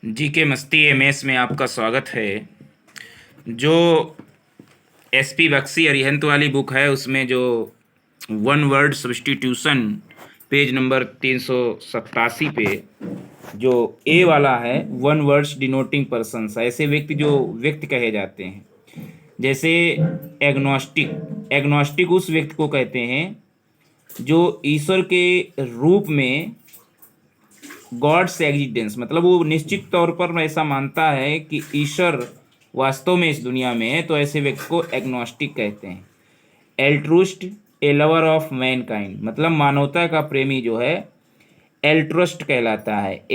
जी के मस्ती एमएस में आपका स्वागत है। जो एसपी बख्शी अरिहंत वाली बुक है उसमें जो one word substitution page number 387 पे जो ए वाला है, वन वर्ड्स डिनोटिंग पर्सन्स, ऐसे व्यक्ति जो व्यक्ति कहे जाते हैं। जैसे एग्नोस्टिक, एग्नोस्टिक उस व्यक्ति को कहते हैं जो ईश्वर के रूप में गॉड्स एग्जिस्टेंस, मतलब वो निश्चित तौर पर ऐसा मानता है कि ईश्वर वास्तव में इस दुनिया में है, तो ऐसे व्यक्ति को एग्नोस्टिक कहते हैं। एल्ट्रुस्ट, ए लवर ऑफ मैनकाइंड, मतलब मानवता का प्रेमी जो है एल्ट्रुस्ट कहलाता है।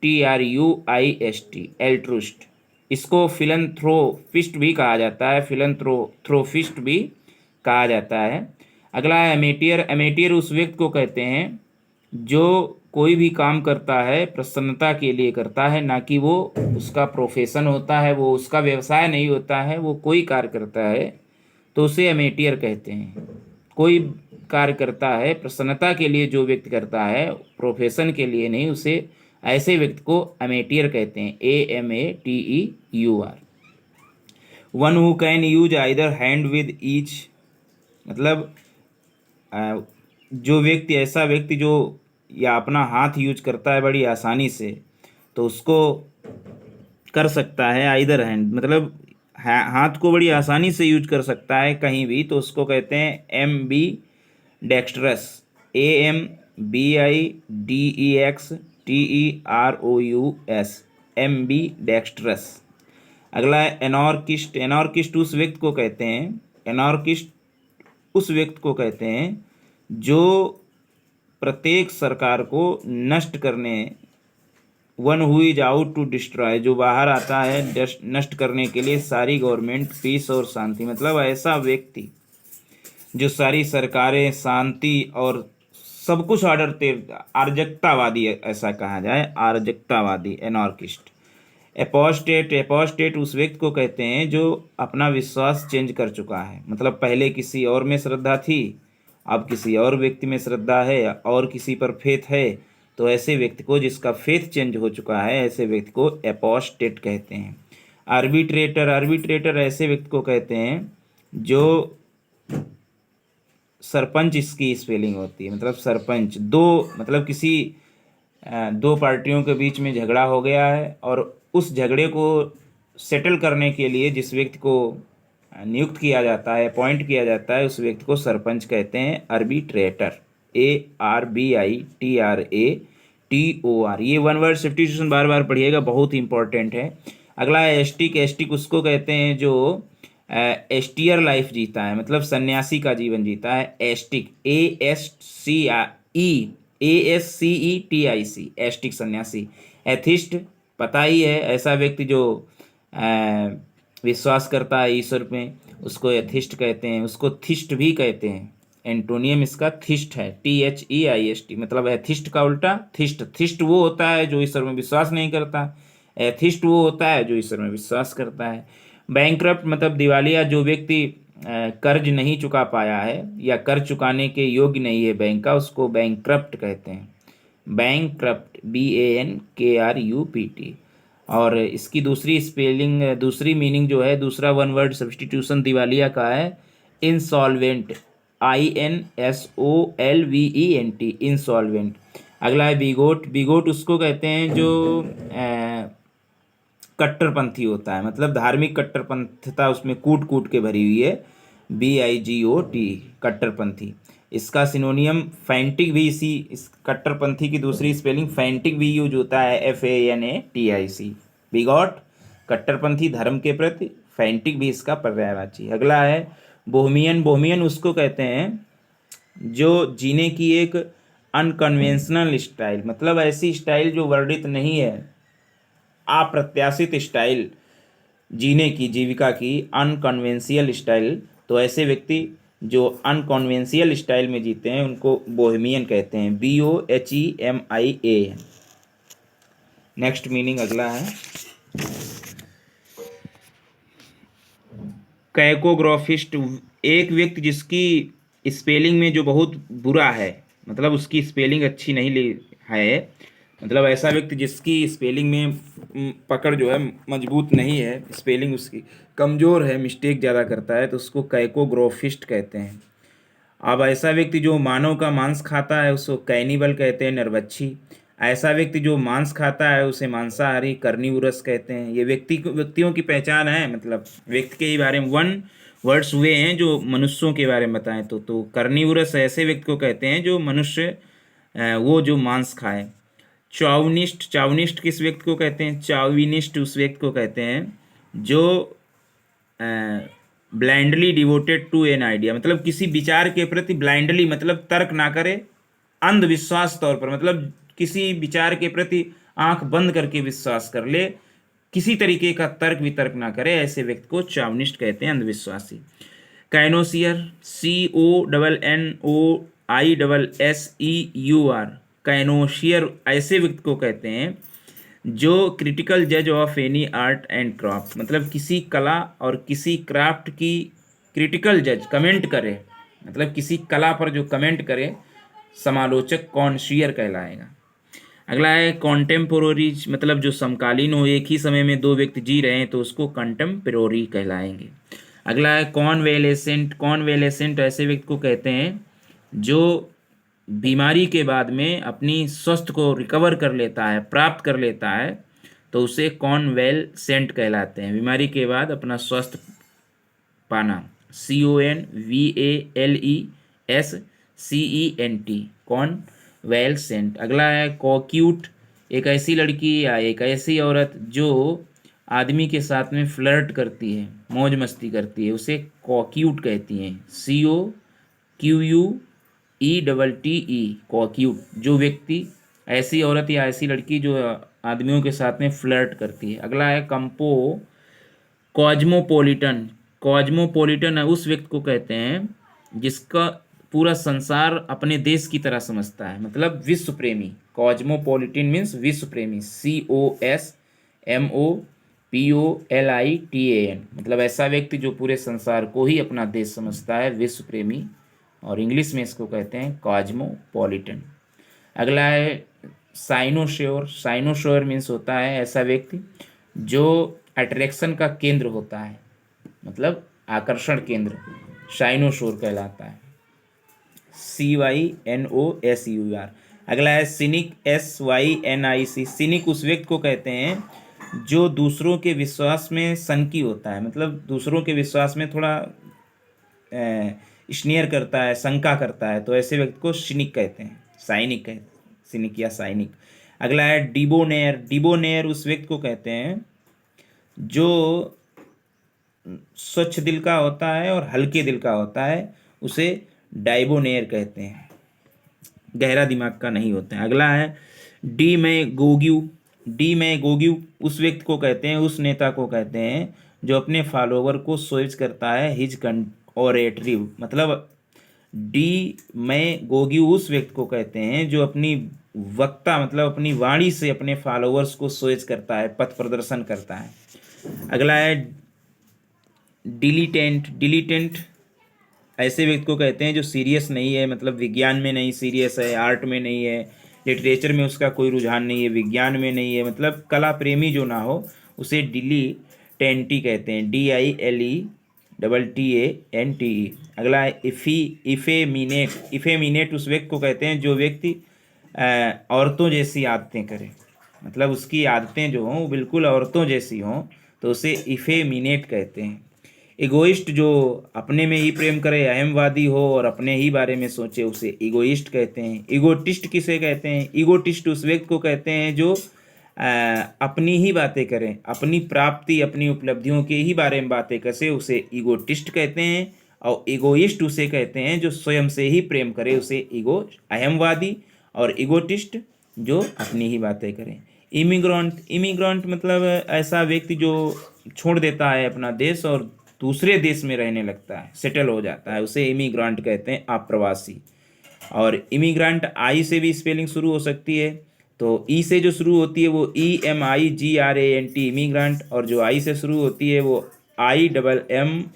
ALTRUIST, एल्ट्रुस्ट। इसको फिलंथ्रोपिस्ट भी कहा जाता है, फिलंथ्रोपिस्ट भी कहा जाता है। अगला है एमेटियर। एमेटियर उस व्यक्ति को कहते हैं जो कोई भी काम करता है प्रसन्नता के लिए करता है, ना कि वो उसका प्रोफेशन होता है, वो उसका व्यवसाय नहीं होता है, वो कोई कार्य करता है तो उसे एमेटियर कहते हैं। कोई कार्य करता है प्रसन्नता के लिए, जो व्यक्ति करता है प्रोफेशन के लिए नहीं, उसे ऐसे व्यक्ति को एमेटियर कहते हैं। AMATEUR। One who can use either hand with each, मतलब जो व्यक्ति, ऐसा व्यक्ति जो या अपना हाथ यूज करता है बड़ी आसानी से, तो उसको कर सकता है आइदर हैंड, मतलब हाथ को बड़ी आसानी से यूज कर सकता है कहीं भी, तो उसको कहते हैं MB dextrous. AMBIDEXTEROUS, MB dextrous. अगला है एनार्किस्ट। एनार्किस्ट उस व्यक्ति को कहते हैं, एनार्किस्ट उस व्यक्ति को कहते हैं जो प्रत्येक सरकार को नष्ट करने, one who is out to destroy, जो बाहर आता है नष्ट करने के लिए सारी गवर्नमेंट, पीस और शांति, मतलब ऐसा व्यक्ति जो सारी सरकारें, शांति और सब कुछ ऑर्डर दे, अराजकतावादी, ऐसा कहा जाए, अराजकतावादी, एनार्किस्ट। एपोस्टेट। एपोस्टेट उस व्यक्ति को कहते हैं जो अपना विश्वास चेंज कर चुका है, मतलब पहले किसी और में श्रद्धा थी, अब किसी और व्यक्ति में श्रद्धा है और किसी पर फेथ है, तो ऐसे व्यक्ति को, जिसका फेथ चेंज हो चुका है, ऐसे व्यक्ति को एपोस्टेट कहते हैं। आर्बिट्रेटर। आर्बिट्रेटर ऐसे व्यक्ति को कहते हैं जो सरपंच, इसकी स्पेलिंग होती है, मतलब सरपंच, दो, मतलब किसी दो पार्टियों के बीच में झगड़ा हो गया है और उस झगड़े को सेटल करने के लिए जिस व्यक्ति को नियुक्त किया जाता है, अपॉइंट किया जाता है, उस व्यक्ति को सरपंच कहते हैं, आर्बिट्रेटर। ARBITRATOR। ये वन वर्ड सब्स्टिट्यूशन बार बार पढ़िएगा, बहुत इंपॉर्टेंट है। अगला है एस्टिक। एस्टिक उसको कहते हैं जो एस्टियर लाइफ जीता है, मतलब सन्यासी का जीवन जीता है। एस्टिक, ASCETIC, एस्टिक सन्यासी। एथिस्ट, पता ही है, ऐसा व्यक्ति जो विश्वास करता है ईश्वर में, उसको एथिस्ट कहते हैं। उसको थिस्ट भी कहते हैं, एंटोनियम इसका थिस्ट है, THEIST, मतलब एथिस्ट का उल्टा थिस्ट। थिस्ट वो होता है जो ईश्वर में विश्वास नहीं करता, एथिस्ट वो होता है जो ईश्वर में विश्वास करता है। बैंकरप्ट, मतलब दिवालिया, जो व्यक्ति कर्ज नहीं चुका पाया है या कर्ज चुकाने के योग्य नहीं है बैंक का, उसको बैंकरप्ट कहते हैं। Bankrupt, BANKRUPT। और इसकी दूसरी स्पेलिंग, दूसरी मीनिंग जो है, दूसरा वन वर्ड सब्स्टिट्यूशन दिवालिया का है इंसॉल्वेंट, INSOLVENT, इंसॉल्वेंट। अगला है बिगोट। बिगोट उसको कहते हैं जो कट्टरपंथी होता है, मतलब धार्मिक कट्टरपंथता उसमें कूट कूट के भरी हुई है। BIGOT, कट्टरपंथी। इसका सिनोनियम फैंटिक भी, इस कट्टरपंथी की दूसरी स्पेलिंग फैंटिक भी यूज होता है, FANATIC। बिगॉट, कट्टरपंथी धर्म के प्रति, फैंटिक भी इसका पर्यायवाची। अगला है बोहेमियन। बोहेमियन उसको कहते हैं जो जीने की एक अनकन्वेंशनल स्टाइल, मतलब ऐसी स्टाइल जो वर्णित नहीं है, अप्रत्याशित स्टाइल जीने की, जीविका की, अनकन्वेंशियल स्टाइल, तो ऐसे व्यक्ति जो अनकन्वेंशियल स्टाइल में जीते हैं उनको बोहेमियन कहते हैं, BOHEMIAN। नेक्स्ट मीनिंग अगला है कैकोग्राफिस्ट। एक व्यक्ति जिसकी स्पेलिंग में जो बहुत बुरा है, मतलब उसकी स्पेलिंग अच्छी नहीं है, मतलब ऐसा व्यक्ति जिसकी स्पेलिंग में पकड़ जो है मजबूत नहीं है, स्पेलिंग उसकी कमज़ोर है, मिस्टेक ज़्यादा करता है, तो उसको कैकोग्राफिस्ट कहते हैं। अब ऐसा व्यक्ति जो मानव का मांस खाता है उसको कैनिबल कहते हैं, नरभक्षी। ऐसा व्यक्ति जो मांस खाता है उसे मांसाहारी, कर्निवोरस कहते हैं। ये व्यक्तियों की पहचान है, मतलब व्यक्ति के ही बारे में वन वर्ड्स हुए हैं जो मनुष्यों के बारे में बताएं तो कर्निवोरस ऐसे व्यक्ति को कहते हैं जो मनुष्य वो जो मांस खाए। चाउनिस्ट, चाउनिस्ट किस व्यक्ति को कहते हैं? चाउविनिस्ट उस व्यक्ति को कहते हैं जो blindly devoted to an idea, मतलब किसी विचार के प्रति ब्लाइंडली मतलब तर्क ना करे, अंधविश्वास तौर पर, मतलब किसी विचार के प्रति आंख बंद करके विश्वास कर ले, किसी तरीके का तर्क वितर्क ना करे, ऐसे व्यक्ति को चावनिस्ट कहते हैं, अंधविश्वासी। काइनोसियर, CONNOISSEUR, काइनोशियर ऐसे व्यक्ति को कहते हैं जो क्रिटिकल जज of any art and craft, मतलब किसी कला और किसी क्राफ्ट की क्रिटिकल जज, कमेंट करे, मतलब किसी कला पर जो कमेंट करे, समालोचक कॉन्शियर कहलाएगा। अगला है कॉन्टेम्पोररीज, मतलब जो समकालीन हो, एक ही समय में दो व्यक्ति जी रहे हैं तो उसको कंटेम्पोररी कहलाएंगे। अगला है कॉन्वेलेसेंट, कॉन्वेलेसेंट ऐसे व्यक्ति को कहते हैं जो बीमारी के बाद में अपनी स्वास्थ्य को रिकवर कर लेता है, प्राप्त कर लेता है, तो उसे कॉन्वेलसेंट कहलाते हैं, बीमारी के बाद अपना स्वास्थ्य पाना। CONVALESCENT, कॉन्वेलसेंट। अगला है कोक्यूट, एक ऐसी लड़की या एक ऐसी औरत जो आदमी के साथ में फ्लर्ट करती है, मौज मस्ती करती है, उसे कोक्यूट कहती हैं। COQUETTE, कोक्यूट, जो व्यक्ति, ऐसी औरत या ऐसी लड़की जो आदमियों के साथ में फ्लर्ट करती है। अगला है कॉस्मोपोलिटन, कॉस्मोपोलिटन है उस व्यक्ति को कहते हैं जिसका पूरा संसार अपने देश की तरह समझता है, मतलब विश्व प्रेमी। कॉस्मोपोलिटन मीन्स विश्व प्रेमी, COSMOPOLITAN, मतलब ऐसा व्यक्ति जो पूरे संसार को ही अपना देश समझता है, विश्व प्रेमी, और इंग्लिश में इसको कहते हैं कॉस्मोपोलिटन। अगला है साइनोश्योर, साइनोश्योर मीन्स होता है ऐसा व्यक्ति जो अट्रैक्शन का केंद्र होता है, मतलब आकर्षण केंद्र, साइनोशोर कहलाता है। CYNOSUR। अगला है सिनिक, SYNIC, सिनिक उस व्यक्ति को कहते हैं जो दूसरों के विश्वास में सनकी होता है, मतलब दूसरों के विश्वास में थोड़ा स्नेयर करता है, शंका करता है, तो ऐसे व्यक्ति को सिनिक कहते हैं, साइनिक कहते हैं, सिनिक या साइनिक। अगला है डिबोनेयर, डिबोनेयर उस व्यक्ति को कहते हैं जो स्वच्छ दिल का होता है और हल्के दिल का होता है, उसे डाइबोनेयर कहते हैं, गहरा दिमाग का नहीं होता है। अगला है डीमैगोग्यू, डीमैगोग्यू उस व्यक्ति को कहते हैं, उस नेता को कहते हैं जो अपने फॉलोवर को सोच करता है हिज ओरेटरी, मतलब डीमैगोग्यू उस व्यक्ति को कहते हैं जो अपनी वक्ता, मतलब अपनी वाणी से अपने फॉलोअर्स को सोच करता है, पथ प्रदर्शन करता है। अगला है डिलीटेंट, डिलीटेंट ऐसे व्यक्ति को कहते हैं जो सीरियस नहीं है, मतलब विज्ञान में नहीं सीरियस है, आर्ट में नहीं है, लिटरेचर में उसका कोई रुझान नहीं है, विज्ञान में नहीं है, मतलब कला प्रेमी जो ना हो, उसे डिलीटेंटी कहते हैं, DILETTANTE। अगला है इफेमिनेट, इफेमिनेट उस व्यक्ति को कहते हैं जो व्यक्ति औरतों जैसी आदतें करे, मतलब उसकी आदतें जो हों वो बिल्कुल औरतों जैसी हों, तो उसे इफेमिनेट कहते हैं। इगोइस्ट, जो अपने में ही प्रेम करे, अहमवादी हो और अपने ही बारे में सोचे, उसे इगोइस्ट कहते हैं। इगोटिस्ट किसे कहते हैं? इगोटिस्ट उस व्यक्ति को कहते हैं जो अपनी ही बातें करें, अपनी प्राप्ति, अपनी उपलब्धियों के ही बारे में बातें करें, उसे इगोटिस्ट कहते हैं। और इगोइस्ट उसे कहते हैं जो स्वयं से ही प्रेम करे, उसे अहमवादी, और इगोटिस्ट जो अपनी ही बातें करें। इमिग्रेंट, इमिग्रेंट मतलब ऐसा व्यक्ति जो छोड़ देता है अपना देश और दूसरे देश में रहने लगता है, सेटल हो जाता है, उसे इमिग्रेंट कहते हैं, अप्रवासी। और इमिग्रेंट आई से भी स्पेलिंग शुरू हो सकती है, तो ई से जो शुरू होती है वो EMIGRANT, इमिग्रेंट, और जो आई से शुरू होती है वो IMMIGRANT,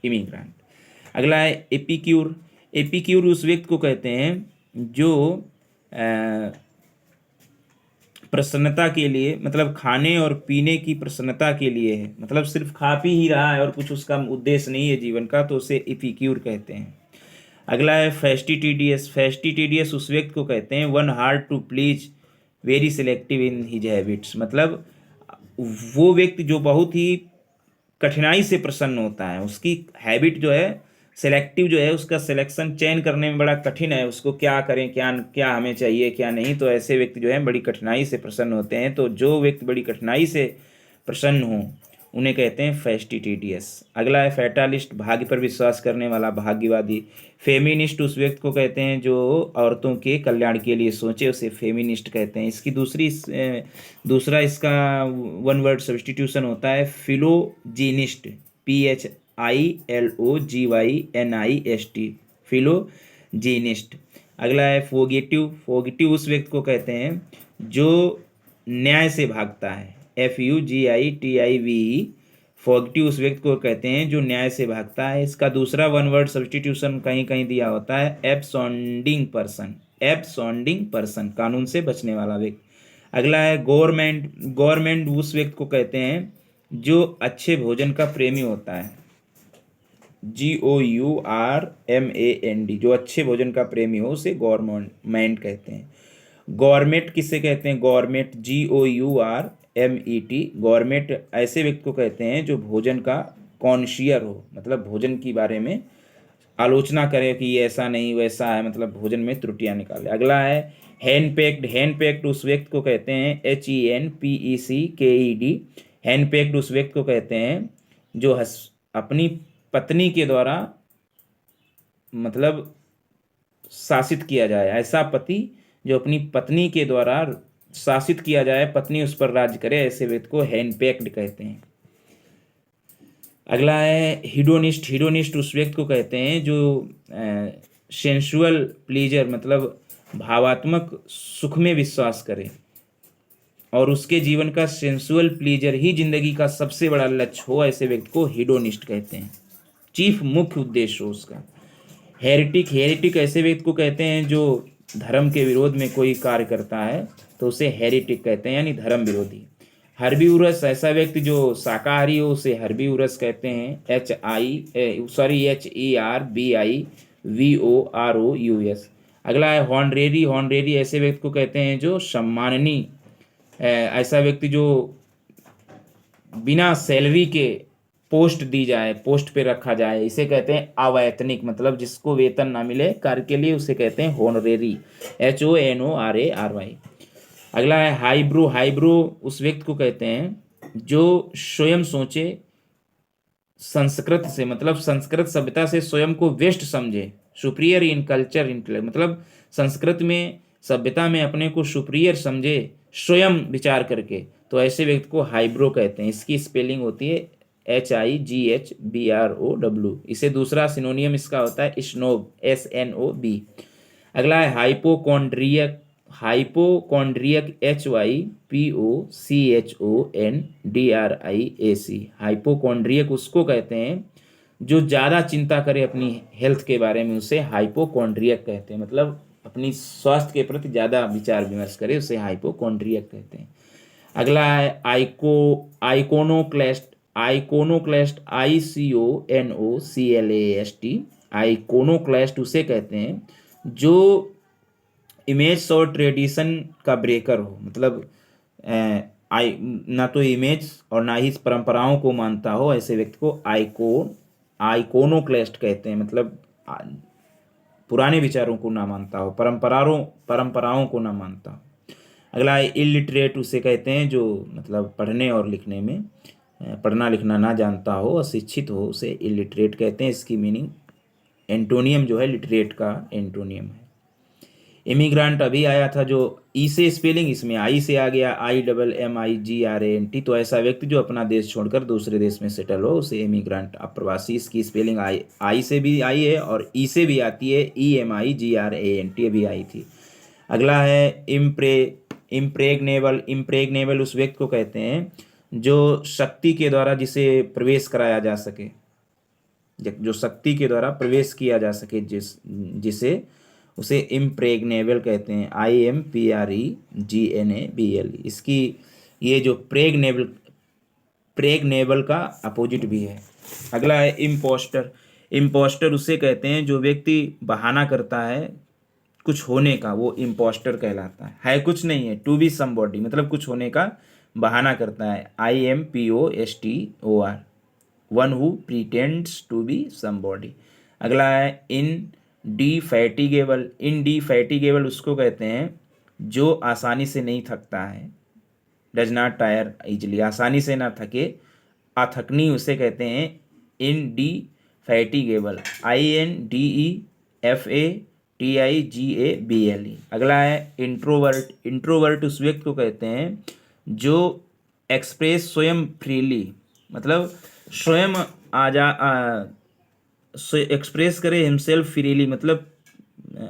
इमिग्रेंट। अगला है एपिक्यूर, एपिक्यूर उस व्यक्ति को कहते हैं जो प्रसन्नता के लिए, मतलब खाने और पीने की प्रसन्नता के लिए है, मतलब सिर्फ खा पी ही रहा है और कुछ उसका उद्देश्य नहीं है जीवन का, तो उसे इपिक्यूर कहते हैं। अगला है फेस्टिटिडियस। फेस्टिटिडियस उस व्यक्ति को कहते हैं one hard to please, very selective in his habits, मतलब वो व्यक्ति जो बहुत ही कठिनाई से प्रसन्न होता है, उसकी हैबिट जो है सेलेक्टिव जो है, उसका सिलेक्शन चयन करने में बड़ा कठिन है, उसको क्या करें, क्या क्या हमें चाहिए क्या नहीं, तो ऐसे व्यक्ति जो है बड़ी कठिनाई से प्रसन्न होते हैं। तो जो व्यक्ति बड़ी कठिनाई से प्रसन्न हो उन्हें कहते हैं फेस्टिटिडियस। अगला है फैटालिस्ट, भाग्य पर विश्वास करने वाला, भाग्यवादी। फेमिनिस्ट उस व्यक्ति को कहते हैं जो औरतों के कल्याण के लिए सोचे, उसे फेमिनिस्ट कहते हैं। इसकी दूसरा इसका वन वर्ड सब्स्टिट्यूशन होता है फिलोजीनिस्ट, PHILOGYNIST, फिलोजीनिस्ट। अगला है फोगेटिव। फोगेटिव उस व्यक्ति को कहते हैं जो न्याय से भागता है, FUGITIVE। फॉगटिव उस व्यक्ति को कहते हैं जो न्याय से भागता है। इसका दूसरा वन वर्ड सब्स्टिट्यूशन कहीं कहीं दिया होता है एब्सकॉन्डिंग पर्सन, एब्सकॉन्डिंग पर्सन, कानून से बचने वाला व्यक्ति। अगला है गवर्नमेंट। गवर्नमेंट उस व्यक्ति को कहते हैं जो अच्छे भोजन का प्रेमी होता है, GOURMAND, जो अच्छे भोजन का प्रेमी हो उसे गवर्नमेंट कहते हैं। गवर्नमेंट किसे कहते हैं? गवर्नमेंट GOURMET, गवर्नमेंट ऐसे व्यक्ति को कहते हैं जो भोजन का कॉन्शियर हो, मतलब भोजन के बारे में आलोचना करे कि ये ऐसा नहीं वैसा है, मतलब भोजन में त्रुटियां निकाले। अगला है हैंडपैक्ड। हैंडपैक्ड उस व्यक्ति को कहते हैं HENPECKED। हैंडपैक्ड उस व्यक्ति को कहते हैं जो अपनी पत्नी के द्वारा मतलब शासित किया जाए, ऐसा पति जो अपनी पत्नी के द्वारा शासित किया जाए, पत्नी उस पर राज्य करे, ऐसे व्यक्ति को हैंडपैक्ड कहते हैं। अगला है हिडोनिस्ट। हिडोनिस्ट उस व्यक्ति को कहते हैं जो सेंसुअल प्लीजर, मतलब भावात्मक सुख में विश्वास करे और उसके जीवन का सेंसुअल प्लीजर ही जिंदगी का सबसे बड़ा लक्ष्य हो, ऐसे व्यक्ति को हिडोनिस्ट कहते हैं, चीफ मुख्य उद्देश्य हो उसका। हेरिटिक। हेरिटिक ऐसे व्यक्ति को कहते हैं जो धर्म के विरोध में कोई कार्य करता है, तो उसे हेरिटिक कहते हैं, यानी धर्म विरोधी। हर्बीवरस ऐसा व्यक्ति जो शाकाहारी हो उसे हर्बीवरस कहते हैं, HERBIVOROUS। अगला है हॉनरेरी। हॉनरेरी ऐसे व्यक्ति को कहते हैं जो सम्माननीय, ऐसा व्यक्ति जो बिना सैलरी के पोस्ट दी जाए, पोस्ट पे रखा जाए, इसे कहते हैं अवैतनिक, मतलब जिसको वेतन ना मिले कार्य के लिए उसे कहते हैं हॉनरेरी, HONORARY। अगला है हाइब्रो। हाइब्रो उस व्यक्ति को कहते हैं जो स्वयं सोचे, संस्कृत से, मतलब संस्कृत सभ्यता से स्वयं को वेस्ट समझे, सुपीरियर इन कल्चर इंटेलेक्ट, मतलब संस्कृत में सभ्यता में अपने को सुपीरियर समझे स्वयं विचार करके, तो ऐसे व्यक्ति को हाइब्रो कहते हैं। इसकी स्पेलिंग होती है HIGHBROW। इसे दूसरा सिनोनियम इसका होता है स्नोब, SNOB। अगला है हाइपोकॉन्ड्रियक। Hypochondriac HYPOCHONDRIAC। हाइपोकॉन्ड्रियक उसको कहते हैं जो ज़्यादा चिंता करे अपनी हेल्थ के बारे में, उसे हाइपोकॉन्ड्रियक कहते हैं, मतलब अपनी स्वास्थ्य के प्रति ज़्यादा विचार विमर्श करे, उसे हाइपोकॉन्ड्रियक कहते हैं। अगला है आइकोनोक्लेस्ट। आइकोनोक्लेस्ट ICONOCLAST। आइकोनोक्लेस्ट उसे कहते हैं जो इमेज और ट्रेडिशन का ब्रेकर हो, मतलब ना तो इमेज और ना ही परंपराओं को मानता हो, ऐसे व्यक्ति को आइकोनोक्लेस्ट कहते हैं, मतलब पुराने विचारों को ना मानता हो, परंपराओं को ना मानता हो। अगला है इलिटरेट। उसे कहते हैं जो मतलब पढ़ने और लिखने में, पढ़ना लिखना ना जानता हो, अशिक्षित हो, उसे इलिटरेट कहते हैं। इसकी मीनिंग एंटोनियम जो है लिटरेट का एंटोनियम है। इमिग्रांट अभी आया था जो ई से स्पेलिंग, इसमें आई से आ गया, IMMIGRANT। तो ऐसा व्यक्ति जो अपना देश छोड़कर दूसरे देश में सेटल हो उसे इमिग्रांट, अप्रवासी। इसकी स्पेलिंग आई से भी आई है और ई से भी आती है, EMIGRANT भी आई थी। अगला है इम्प्रेग्नेबल। इम्प्रेग्नेबल उस व्यक्ति को कहते हैं जो शक्ति के द्वारा जिसे प्रवेश कराया जा सके, जो शक्ति के द्वारा प्रवेश किया जा सके, जिसे उसे इम्प्रेग्नेबल कहते हैं, IMPREGNABLE। इसकी ये जो प्रेग्नेबल का अपोजिट भी है। अगला है इम्पोस्टर। इम्पोस्टर उसे कहते हैं जो व्यक्ति बहाना करता है कुछ होने का, वो इम्पोस्टर कहलाता है कुछ नहीं है, टू बी समबॉडी मतलब कुछ होने का बहाना करता है, IMPOSTOR, one who pretends to be somebody. अगला है इनडिफैटिगेबल। इनडिफैटिगेबल उसको कहते हैं जो आसानी से नहीं थकता है, डज नॉट टायर इजली, आसानी से ना थके, अथकनी उसे कहते हैं इनडिफैटिगेबल, INDEFATIGABLE। अगला है इंट्रोवर्ट। इंट्रोवर्ट उस व्यक्ति को कहते हैं जो एक्सप्रेस स्वयं फ्रीली, मतलब स्वयं एक्सप्रेस करे हिमसेल्फ फ्रीली, मतलब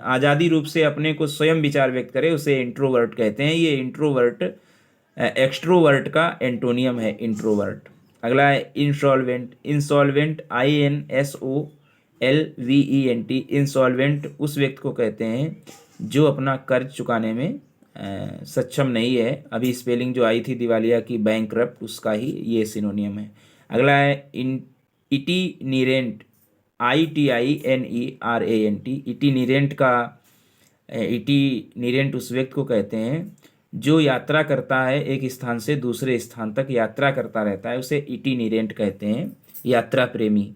आज़ादी रूप से अपने को स्वयं विचार व्यक्त करे, उसे इंट्रोवर्ट कहते हैं। ये इंट्रोवर्ट एक्सट्रोवर्ट का एंटोनियम है, इंट्रोवर्ट। अगला है इंसॉल्वेंट। Insolvent INSOLVENT। इंसॉल्वेंट उस व्यक्ति को कहते हैं जो अपना कर्ज चुकाने में सक्षम नहीं है। अभी स्पेलिंग जो आई थी दिवालिया की, बैंकरप्ट, उसका ही ये सिनोनियम है। अगला है इटिनिरेंट। ITINERANT। इटिनिरेंट का इटिनिरेंट उस व्यक्ति को कहते हैं जो यात्रा करता है, एक स्थान से दूसरे स्थान तक यात्रा करता रहता है, उसे इटिनिरेंट कहते हैं, यात्रा प्रेमी।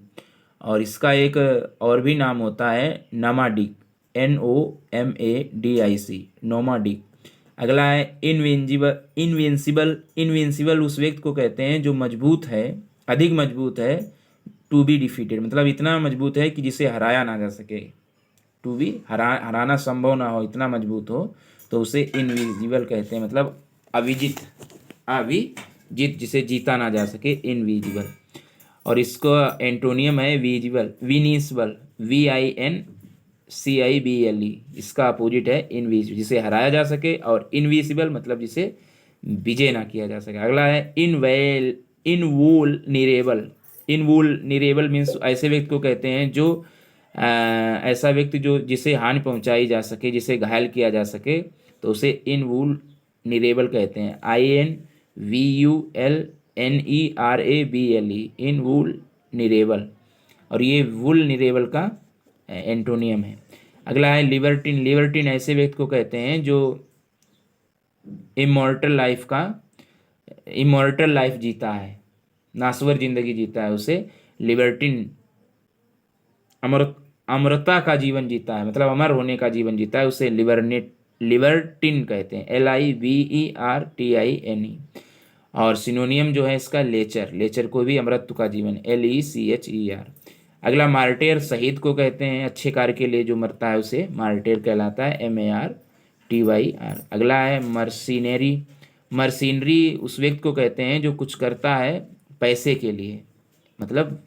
और इसका एक और भी नाम होता है नोमाडिक, NOMADIC, नोमाडिक। अगला है इनविंजिबल। इनविंसिबल। इनविंसिबल उस व्यक्ति को कहते हैं जो मजबूत है, अधिक मजबूत है, टू बी डिफीटेड मतलब इतना मजबूत है कि जिसे हराया ना जा सके, टू बी हराना संभव ना हो, इतना मजबूत हो, तो उसे इनविजिबल कहते हैं, मतलब अविजित, अविजित जिसे जीता ना जा सके, इनविजिबल। और इसका एंटोनियम है विजिबल, विनिसिबल, VINCIBLE। इसका अपोजिट है इनविजिबल, जिसे हराया जा सके, और इनविजिबल मतलब जिसे विजय ना किया जा सके। अगला है इनवुलनिरेबल। इनवुलनिरेबल मीन्स ऐसे व्यक्ति को कहते हैं जो ऐसा व्यक्ति जो जिसे हानि पहुंचाई जा सके, जिसे घायल किया जा सके, तो उसे इनवुलनिरेबल कहते हैं, INVULNERABLE, इनवुलनिरेबल। और ये वुलनिरेबल का एंटोनियम है। अगला है लिबर्टिन। लिबर्टिन ऐसे व्यक्ति को कहते हैं जो इमॉर्टल लाइफ जीता है, नासवर जिंदगी जीता है, उसे लिबर्टिन, अमरता का जीवन जीता है, मतलब अमर होने का जीवन जीता है, उसे लिबर्टिन कहते हैं, LIBERTINE। और सिनोनियम जो है इसका लेचर। लेचर को भी अमरत्व का जीवन, LECHER। अगला मार्टेर। शहीद को कहते हैं अच्छे कार्य के लिए जो मरता है उसे मार्टेर कहलाता है, MARTYR। अगला है मर्सिनरी। मर्सिनरी उस व्यक्ति को कहते हैं जो कुछ करता है पैसे के लिए, मतलब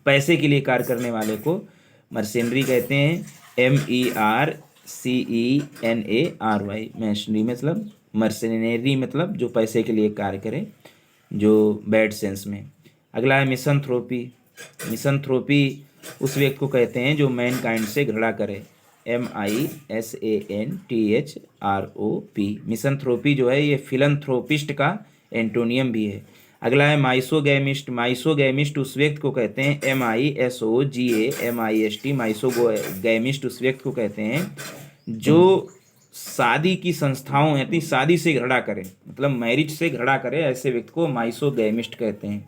पैसे के लिए कार्य करने वाले को मर्सेनरी कहते हैं, MERCENARY। मर्सेनरी मतलब मर्सेनरी मतलब जो पैसे के लिए कार्य करे, जो बैड सेंस में। अगला है मिसंथ्रोपी। मिसंथ्रोपी उस व्यक्ति को कहते हैं जो मैनकाइंड से घृणा करे, MISANTHROP। मिसंथ्रोपी जो है ये फिलंथ्रोपिस्ट का एंटोनियम भी है। अगला है माइसोगैमिस्ट। माइसोगैमिस्ट उस व्यक्ति को कहते हैं, MISOGAMIST। माइसोगैमिस्ट उस व्यक्ति को कहते हैं जो शादी की संस्थाओं हैं, शादी से घृणा करे, मतलब मैरिज से घृणा करे, ऐसे व्यक्ति को माइसोगैमिस्ट कहते हैं।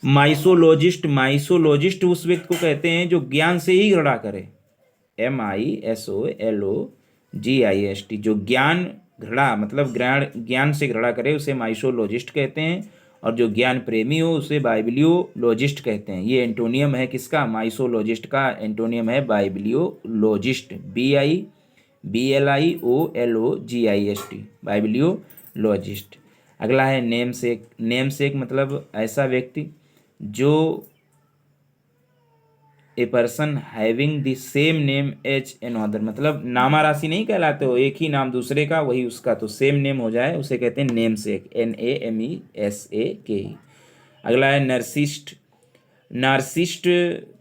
माइसोलॉजिस्ट। माइसोलॉजिस्ट उस व्यक्ति को कहते हैं जो ज्ञान से ही घृणा करे, MISOLOGIST। जो ज्ञान घृणा मतलब ज्ञान से घृणा करे उसे माइसोलॉजिस्ट कहते हैं, और जो ज्ञान प्रेमी हो उसे बाइबिलियोलॉजिस्ट कहते हैं। ये एंटोनियम है किसका, माइसोलॉजिस्ट का एंटोनियम है बाइबिलियोलॉजिस्ट, BIBLIOLOGIST, बाइबिलियोलॉजिस्ट। अगला है नेम सेक। नेम सेक मतलब ऐसा व्यक्ति जो a person having the same name as another, मतलब नामा राशि नहीं कहलाते हो, एक ही नाम दूसरे का वही उसका, तो सेम नेम हो जाए उसे कहते हैं नेम सेक, NAMESAK। अगला है नर्सिस्ट। नार्सिस्ट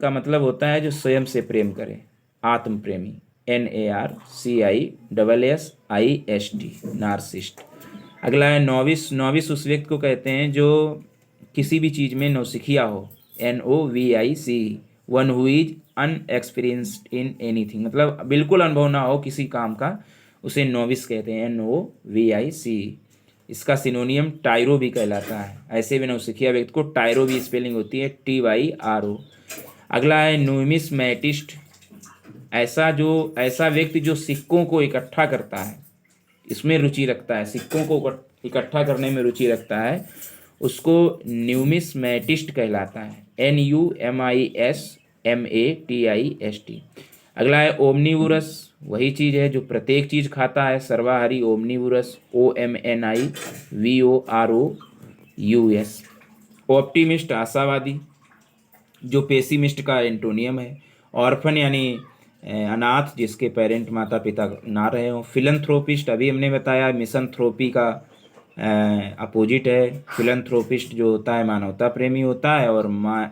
का मतलब होता है जो स्वयं से प्रेम करे, आत्म प्रेमी, NARCISSIST, नार्सिस्ट। अगला है नॉविस। नॉविस उस व्यक्ति को कहते हैं जो किसी भी चीज़ में नौसिखिया हो, NOVIC, one who is inexperienced in anything, मतलब बिल्कुल अनुभव ना हो किसी काम का, उसे नॉविस कहते हैं, NOVIC। इसका सिनोनियम टायरो भी कहलाता है। ऐसे भी नौसिखिया व्यक्ति को टायरो भी स्पेलिंग होती है, TYRO। अगला है न्यूमिस्मैटिस्ट। ऐसा व्यक्ति जो सिक्कों को इकट्ठा करता है, इसमें रुचि रखता है, सिक्कों को इकट्ठा करने में रुचि रखता है, उसको न्यूमिस्मैटिस्ट कहलाता है, NUMISMATIST। अगला है ओमनीवोरस। वही चीज़ है जो प्रत्येक चीज़ खाता है, सर्वाहारी, ओमनीवोरस, OMNIVOROUS। ऑप्टिमिस्ट, आशावादी, जो पेसिमिस्ट का एंटोनियम है। ऑर्फन यानी अनाथ, जिसके पेरेंट माता पिता ना रहे हों। फिलंथ्रोपिस्ट अभी हमने बताया, मिसंथ्रोपी का अपोजिट है। फिलंथ्रोपिस्ट जो होता है मानवता प्रेमी होता है, और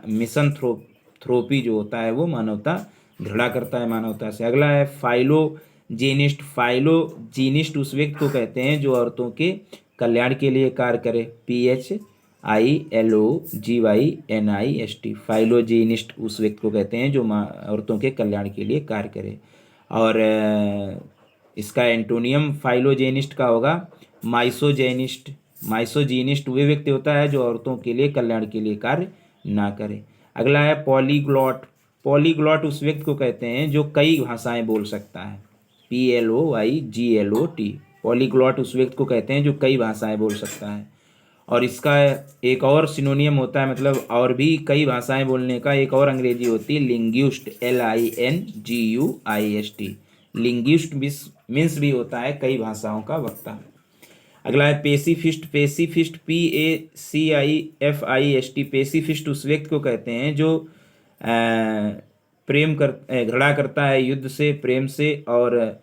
मिसंथ्रोपी जो होता है वो मानवता घृणा करता है मानवता से। अगला है फाइलोजेनिस्ट। फाइलोजेनिस्ट उस व्यक्ति को कहते हैं जो औरतों के कल्याण के लिए कार्य करे, PHILOGYNIST। फाइलोजेनिस्ट उस व्यक्ति को कहते हैं जो औरतों के कल्याण के लिए कार्य करे। और इसका एंटोनियम फाइलोजेनिस्ट का होगा माइसोजेनिस्ट। माइसोजेनिस्ट वे व्यक्ति होता है जो औरतों के लिए कल्याण के लिए कार्य ना करे। अगला है पॉलीग्लॉट। पॉलीग्लॉट उस व्यक्ति को कहते हैं जो कई भाषाएं बोल सकता है, PLOYGLOT। पॉलीग्लॉट उस व्यक्ति को कहते हैं जो कई भाषाएं बोल सकता है। और इसका एक और सिनोनियम होता है, मतलब और भी कई भाषाएं बोलने का एक और अंग्रेजी होती है, लिंग्विस्ट, LINGUIST। लिंग्विस्ट मीन्स भी होता है कई भाषाओं का वक्ता। अगला है पेसिफिस्ट। Pacifist PACIFIST। पेसिफिस्ट उस व्यक्ति को कहते हैं जो घृणा करता है युद्ध से, प्रेम से, और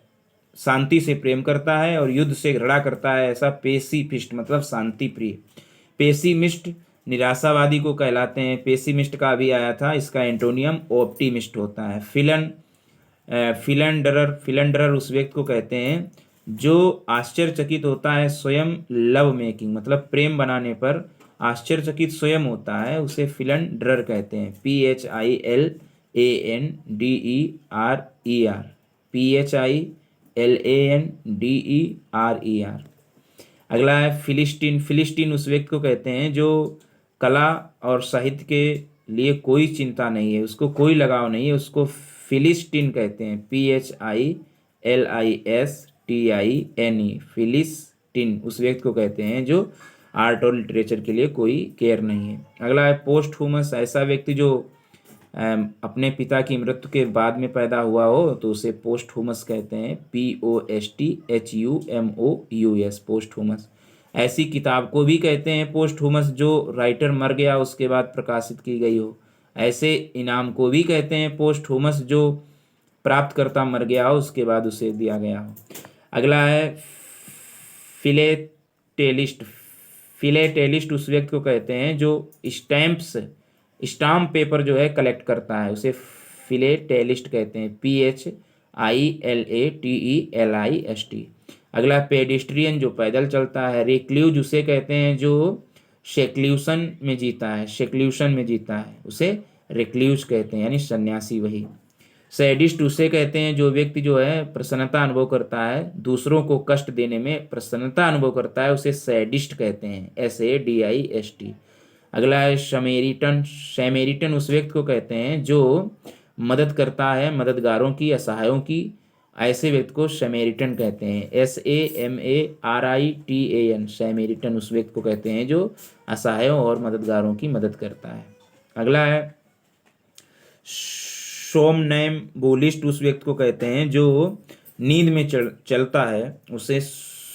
शांति से प्रेम करता है और युद्ध से घृणा करता है, ऐसा पेसिफिस्ट मतलब शांति प्रिय। पेसिमिस्ट निराशावादी को कहलाते हैं। पेसिमिस्ट का भी आया था, इसका एंटोनियम ऑप्टिमिस्ट होता है। फिलंडरर उस व्यक्ति को कहते हैं जो आश्चर्यचकित होता है स्वयं लव मेकिंग, मतलब प्रेम बनाने पर आश्चर्यचकित स्वयं होता है, उसे फिलंडरर कहते हैं, PHILANDER। अगला है फिलिस्टीन। फिलिस्टीन उस व्यक्ति को कहते हैं जो कला और साहित्य के लिए कोई चिंता नहीं है, उसको कोई लगाव नहीं है, उसको फिलिस्टीन कहते हैं, PHILISTINE। फिलिस्टीन उस व्यक्ति को कहते हैं जो आर्ट और लिटरेचर के लिए कोई केयर नहीं है। अगला है पोस्टह्यूमस। ऐसा व्यक्ति जो अपने पिता की मृत्यु के बाद में पैदा हुआ हो तो उसे पोस्टह्यूमस कहते हैं, POSTHUMOUS, पोस्टह्यूमस। ऐसी किताब को भी कहते हैं पोस्टह्यूमस जो राइटर मर गया उसके बाद प्रकाशित की गई हो। ऐसे इनाम को भी कहते हैं पोस्टह्यूमस जो प्राप्तकर्ता मर गया हो उसके बाद उसे दिया गया हो। अगला है फिलेटेलिस्ट। फिलेटेलिस्ट उस व्यक्ति को कहते हैं जो स्टाम्प पेपर जो है कलेक्ट करता है, उसे फिलेटेलिस्ट कहते हैं, PHILATELIST। अगला पेडिस्ट्रियन जो पैदल चलता है। रिक्ल्यूज उसे कहते हैं जो सेक्ल्यूशन में जीता है, उसे रिक्ल्यूज कहते हैं, यानी सन्यासी वही। सैडिस्ट उसे कहते हैं जो व्यक्ति जो है प्रसन्नता अनुभव करता है, दूसरों को कष्ट देने में प्रसन्नता अनुभव करता है, उसे सैडिस्ट कहते हैं, SADIST। अगला है समेरिटन। सैमेरिटन उस व्यक्ति को कहते हैं जो मदद करता है मददगारों की, असहायों की, ऐसे व्यक्ति को समेरिटन कहते हैं, SAMARITAN। सैमेरिटन उस व्यक्ति को कहते हैं जो असहायों और मददगारों की मदद करता है। अगला है सोमनैम्बुलिस्ट। उस व्यक्ति को कहते हैं जो नींद में चलता है, उसे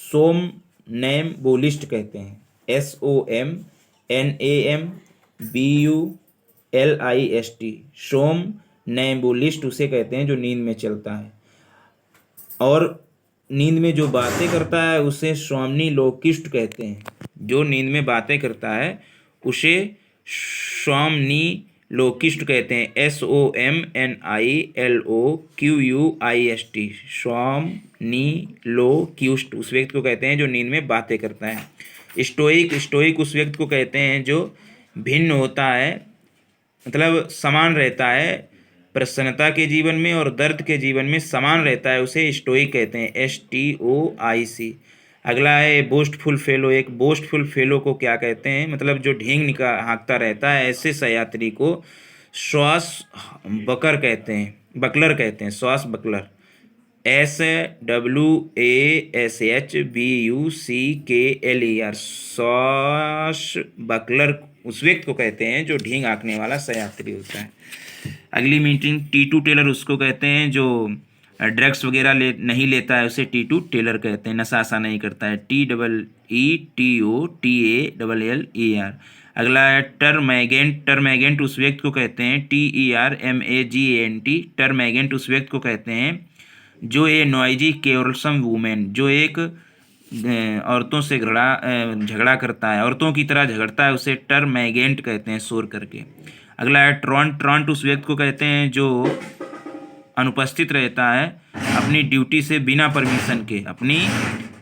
सोमनैम्बुलिस्ट कहते हैं, SOMNAMBULIST। सोमनैम्बुलिस्ट उसे कहते हैं जो नींद में चलता है और नींद में जो बातें करता है उसे सोमनीलोकिस्ट कहते हैं। जो नींद में बातें करता है उसे लोकिस्ट कहते हैं, SOMNILOQUIST, सोमनीलोक्यूस्ट उस व्यक्ति को कहते हैं जो नींद में बातें करता है। स्टोइक उस व्यक्ति को कहते हैं जो भिन्न होता है, मतलब समान रहता है, प्रसन्नता के जीवन में और दर्द के जीवन में समान रहता है, उसे स्टोइक कहते हैं, STOIC। अगला है बोस्टफुल फेलो। एक बोस्टफुल फेलो को क्या कहते हैं, मतलब जो ढींग हाँकता रहता है, ऐसे सयात्री को श्वास बकर कहते हैं, बकलर कहते हैं, श्वास बकलर, SWASHBUCKLER, श्वास बकलर उस व्यक्ति को कहते हैं जो ढींग हाँकने वाला सयात्री होता है। अगली मीटिंग T2 टेलर उसको कहते हैं जो ड्रग्स वगैरह नहीं लेता है, उसे T2 टेलर कहते हैं, नशा नहीं करता है, TEETOTALLER। अगला है टर्मैगेंट। टर्मैगेंट उस व्यक्ति को कहते हैं, TERMAGANT। टर्मैगेंट उस व्यक्ति को कहते हैं जो ए नॉइजी केयरसम वूमेन, जो एक औरतों से झगड़ा करता है, औरतों की तरह झगड़ता है, उसे टर्मैगेंट कहते हैं, शोर करके। अगला है ट्रॉन्ट। ट्रॉन्ट उस व्यक्ति को कहते हैं जो अनुपस्थित रहता है अपनी ड्यूटी से बिना परमिशन के, अपनी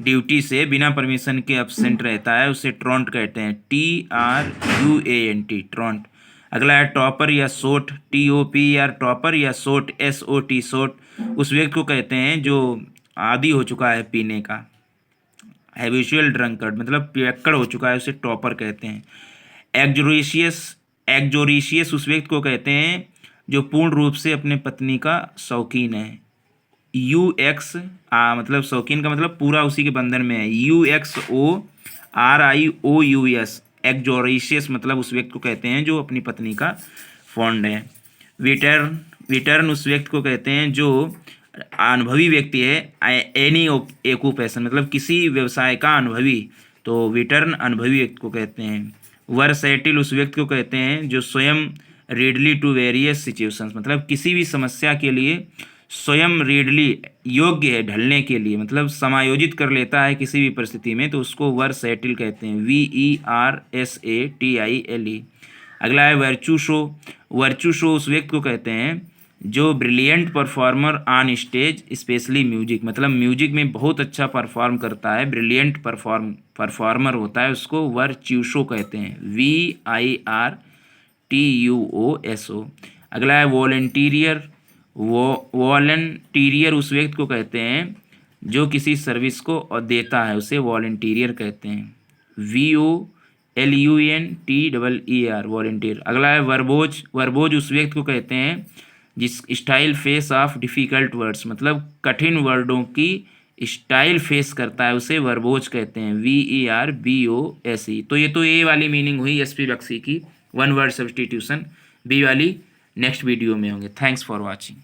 ड्यूटी से बिना परमिशन के एब्सेंट रहता है, उसे ट्रॉन्ट कहते हैं, TRUANT, ट्रॉन्ट। अगला है टॉपर या सोट, TOPER, टॉपर या सोट, SOT, सोट उस व्यक्ति को कहते हैं जो आदी हो चुका है पीने का, हैबिचुअल ड्रंकर्ड, मतलब पियक्कड़ हो चुका है, उसे टॉपर कहते हैं। एक्जोरिशियस उस व्यक्ति को कहते हैं जो पूर्ण रूप से अपने पत्नी का शौकीन है, UX मतलब शौकीन का मतलब पूरा उसी के बंधन में है, UXORIOUS, एक्जोरिशियस मतलब उस व्यक्ति को कहते हैं जो अपनी पत्नी का फॉन्ड है। विटर्न उस व्यक्ति को कहते हैं जो अनुभवी व्यक्ति है, एनी ऑक्यूपेशन मतलब किसी व्यवसाय का अनुभवी, तो विटर्न अनुभवी व्यक्ति को कहते हैं। वर्सैटिल उस व्यक्ति को कहते हैं जो स्वयं रेडली टू वेरियस सिचुएशंस, मतलब किसी भी समस्या के लिए स्वयं रेडली योग्य है ढलने के लिए, मतलब समायोजित कर लेता है किसी भी परिस्थिति में, तो उसको वर्सैटिल कहते हैं, VERSATILE। अगला है वर्चू शो। वर्चू शो उस व्यक्ति को कहते हैं जो brilliant performer on stage specially music, मतलब म्यूजिक में बहुत अच्छा परफॉर्म करता है, ब्रिलियंट परफॉर्मर होता है, उसको वर्च्यूशो कहते हैं, VIRTUOSO। अगला है वॉलंटियर। वॉलंटियर उस व्यक्ति को कहते हैं जो किसी सर्विस को देता है, उसे वॉलंटियर कहते हैं, VOLUNTER, वॉलंटियर। अगला है वर्बोज। वर्बोज उस व्यक्ति को कहते हैं जिस style face of difficult words, मतलब कठिन वर्डों की स्टाइल फेस करता है, उसे वर्बोज कहते हैं, VERBOSE। तो ये तो ए वाली मीनिंग हुई SP बख्शी की, वन वर्ड सब्स्टिट्यूशन। बी वाली नेक्स्ट वीडियो में होंगे। Thanks for watching.